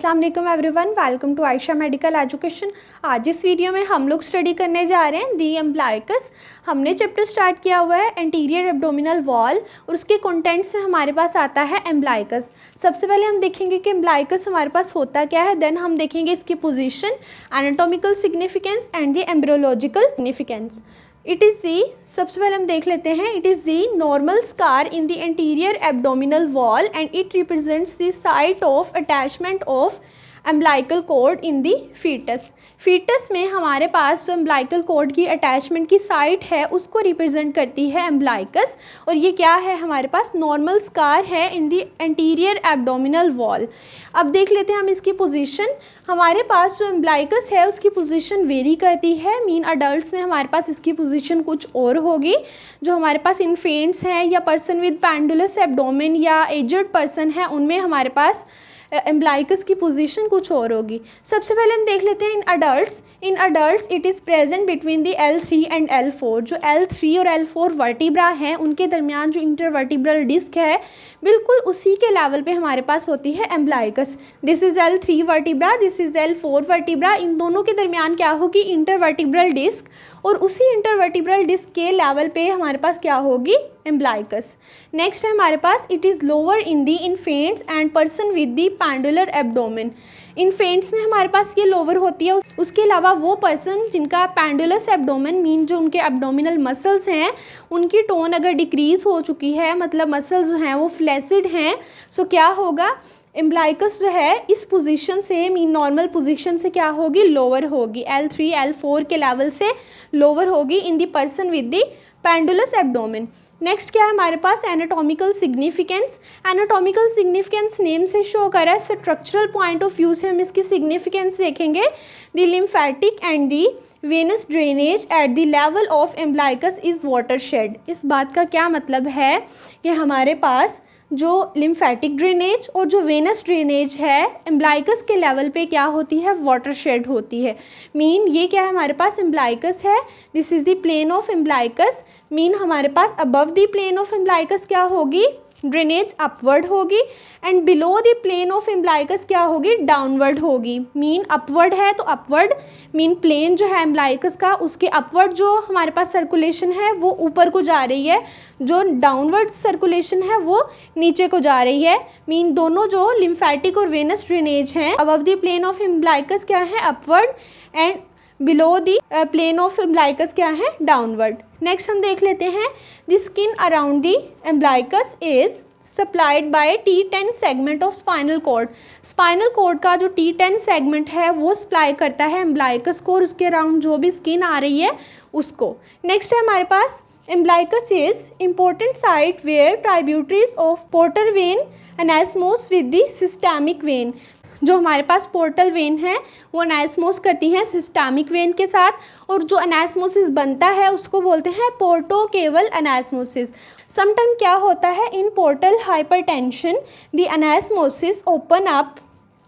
अस्सलाम वालेकुम everyone, welcome to Ayesha medical education. आज इस वीडियो में हम लोग स्टडी करने जा रहे हैं दी एम्ब्लाइकस। हमने चैप्टर स्टार्ट किया हुआ है एंटीरियर एब्डोमिनल वॉल और उसके कंटेंट्स में हमारे पास आता है एम्ब्लाइकस। सबसे पहले हम देखेंगे कि एम्ब्लाइकस हमारे पास होता क्या है, देन हम देखेंगे इसकी position, anatomical significance and the embryological significance. It is the, सबसे पहले हम देख लेते हैं, it is the normal scar in the anterior abdominal wall and it represents the site of attachment of umbilical cord in the fetus. Fetus में हमारे पास जो एम्ब्लाइकल कॉर्ड की अटैचमेंट की साइट है उसको रिप्रेजेंट करती है एम्ब्लाइकस, और ये क्या है, हमारे पास नॉर्मल स्कार है इन दी एंटीरियर एब्डोमिनल वॉल। अब देख लेते हैं हम इसकी पोजीशन। हमारे पास जो एम्ब्लाइकस है उसकी पोजीशन वेरी करती है। मीन अडल्ट्स में हमारे पास इसकी पोजीशन कुछ और होगी, जो हमारे पास इन्फेंट्स हैं या पर्सन विद पेंडुलस एब्डोमेन या एजड पर्सन है उनमें हमारे पास एम्ब्लाइकस की पोजीशन कुछ और होगी। सबसे पहले हम देख लेते हैं in adults it is present between the L3 and L4। जो L3 और L4 वर्टिब्रा हैं उनके दरमियान जो इंटरवर्टिब्रल डिस्क है बिल्कुल उसी के लेवल पे हमारे पास होती है umbilicus. This is L3 vertebra, this is L4 vertebra. इन दोनों के दरमियान क्या होगी, इंटरवर्टिब्रल डिस्क, और उसी इंटरवर्टिब्रल डिस्क के लेवल पे हमारे पास क्या होगी, एम्ब्लाइकस। नेक्स्ट है हमारे पास it is lower in the infants and person with the pendular abdomen. Infants में हमारे पास ये लोअर होती है, उसके अलावा वो पर्सन जिनका पैंडुलस एब्डोमेन मीन जो उनके एब्डोमिनल मसल्स हैं उनकी टोन अगर डिक्रीज हो चुकी है, मतलब मसल्स जो हैं वो फ्लैसिड हैं, सो क्या होगा, एम्ब्लाइकस जो है इस पोजीशन से मीन नॉर्मल पोजीशन से क्या होगी, लोअर होगी, L3 L4 के लेवल से लोअर होगी in the person with the pendulous abdomen. Next क्या है हमारे पास, anatomical significance. Anatomical significance name से शो कर रहा है, स्ट्रक्चरल पॉइंट ऑफ व्यू से हम इसकी सिग्निफिकेंस देखेंगे। The lymphatic and the venous drainage at the level of umbilicus is watershed. इस बात का क्या मतलब है कि हमारे पास जो लिम्फेटिक ड्रेनेज और जो वेनस ड्रेनेज है एम्ब्लाइकस के लेवल पे क्या होती है, वाटरशेड होती है। मीन ये क्या है, हमारे पास एम्ब्लाइकस है, this is the plane of umbilicus. Mean हमारे पास above the plane of umbilicus क्या होगी, ड्रेनेज अपवर्ड होगी, and below the plane of umbilicus क्या होगी, डाउनवर्ड होगी। मीन अपवर्ड है तो अपवर्ड मीन प्लेन जो है एम्ब्लाइकस का उसके अपवर्ड जो हमारे पास सर्कुलेशन है वो ऊपर को जा रही है, जो डाउनवर्ड सर्कुलेशन है वो नीचे को जा रही है। मीन दोनों जो लिम्फेटिक और वेनस ड्रेनेज हैं above the plane of umbilicus क्या है, upward, and below the plane of umbilicus क्या है, डाउनवर्ड। नेक्स्ट हम देख लेते हैं, the skin around the umbilicus is supplied by T10 segment of spinal cord. Spinal cord का जो T10 सेगमेंट है वो सप्लाई करता है एम्ब्लाइकस को और उसके अराउंड जो भी स्किन आ रही है उसको। नेक्स्ट है हमारे पास umbilicus is important site where tributaries of portal vein anastomose with the systemic vein. जो हमारे पास पोर्टल वेन है वो एनास्मोस करती हैं सिस्टेमिक वेन के साथ, और जो एनास्मोसिस बनता है उसको बोलते हैं पोर्टोकेवल एनास्मोसिस। समटाइम क्या होता है, in portal hypertension the anastomosis open up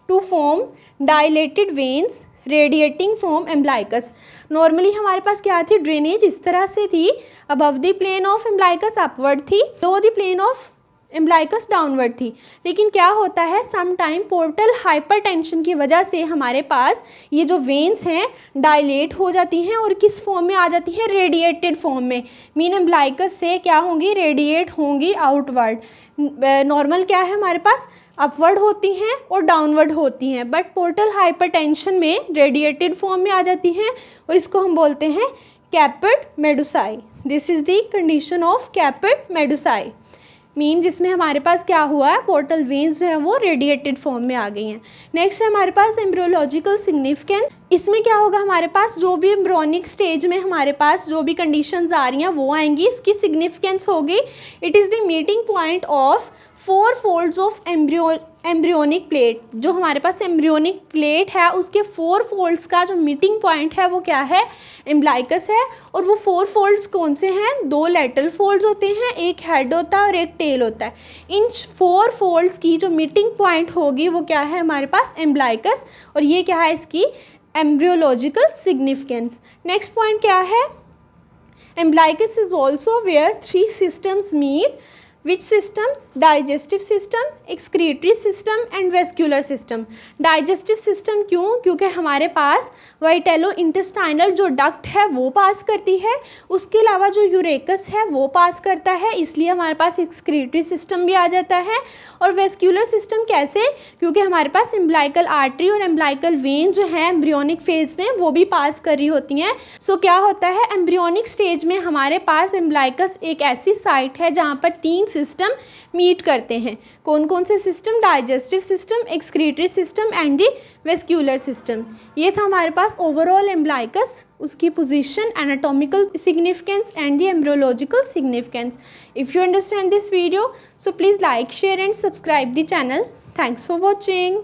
to form dilated veins radiating from umbilicus. Normally हमारे पास क्या थी, ड्रेनेज इस तरह से थी, above the plane of umbilicus upward थी, below the plane of umbilicus downward थी। लेकिन क्या होता है, सम टाइम पोर्टल हाइपरटेंशन की वजह से हमारे पास ये जो वेन्स हैं डायलेट हो जाती हैं और किस फॉर्म में आ जाती हैं, रेडिएटेड फॉर्म में। मीन एम्ब्लाइकस से क्या होंगी, रेडिएट होंगी आउटवर्ड। नॉर्मल क्या है हमारे पास, अपवर्ड होती हैं और डाउनवर्ड होती हैं, बट पोर्टल हाइपरटेंशन में रेडिएटेड फॉर्म में आ जाती हैं और इसको हम बोलते हैं caput medusae. This is the condition of caput medusae. Mean जिसमें हमारे पास क्या हुआ है, पोर्टल वेन्स जो है वो रेडिएटेड फॉर्म में आ गई हैं। नेक्स्ट है हमारे पास एम्ब्रियोलॉजिकल सिग्निफिकेंस। इसमें क्या होगा, हमारे पास जो भी एम्ब्रियोनिक स्टेज में हमारे पास जो भी कंडीशंस आ रही हैं वो आएंगी, उसकी सिग्निफिकेंस होगी, it is the meeting point of 4 folds of embryonic plate. जो हमारे पास एम्ब्रियोनिक प्लेट है उसके 4 फोल्ड्स का जो मीटिंग पॉइंट है वो क्या है, एम्ब्लाइकस है। और वो 4 फोल्ड्स कौन से हैं, 2 लैटरल फोल्ड्स होते हैं, एक हेड होता है और एक टेल होता है। इन 4 फोल्ड्स की जो मीटिंग पॉइंट होगी वो क्या है हमारे पास, एम्ब्लाइकस, और ये क्या है इसकी एम्ब्रियोलॉजिकल सिग्निफिकेंस। नेक्स्ट पॉइंट क्या है, umbilicus is also where 3 systems meet which systems? Digestive system, excretory system and vascular system. Digestive system क्यों? क्योंकि हमारे पास वाइटेलो इंटेस्टाइनल जो डक्ट है वो पास करती है, उसके अलावा जो यूरेकस है वो पास करता है, इसलिए हमारे पास एक्सक्रीटरी सिस्टम भी आ जाता है। और वेस्क्यूलर सिस्टम कैसे? क्योंकि हमारे पास एम्ब्लाइकल आर्टरी और एम्ब्लाइकल वेन जो है एम्ब्रियोनिक फेज में वो भी पास कर रही होती हैं। सो क्या होता है, एम्ब्रियोनिक स्टेज में हमारे पास एम्ब्लाइकस एक ऐसी साइट है जहाँ पर 3 सिस्टम मीट करते हैं। कौन कौन से system? Digestive system, excretory system and the vascular system. ये था हमारे पास ओवरऑल एम्ब्लाइकस, उसकी position, anatomical significance and the embryological significance. If you understand this video, so please like, share and subscribe the channel. Thanks for watching.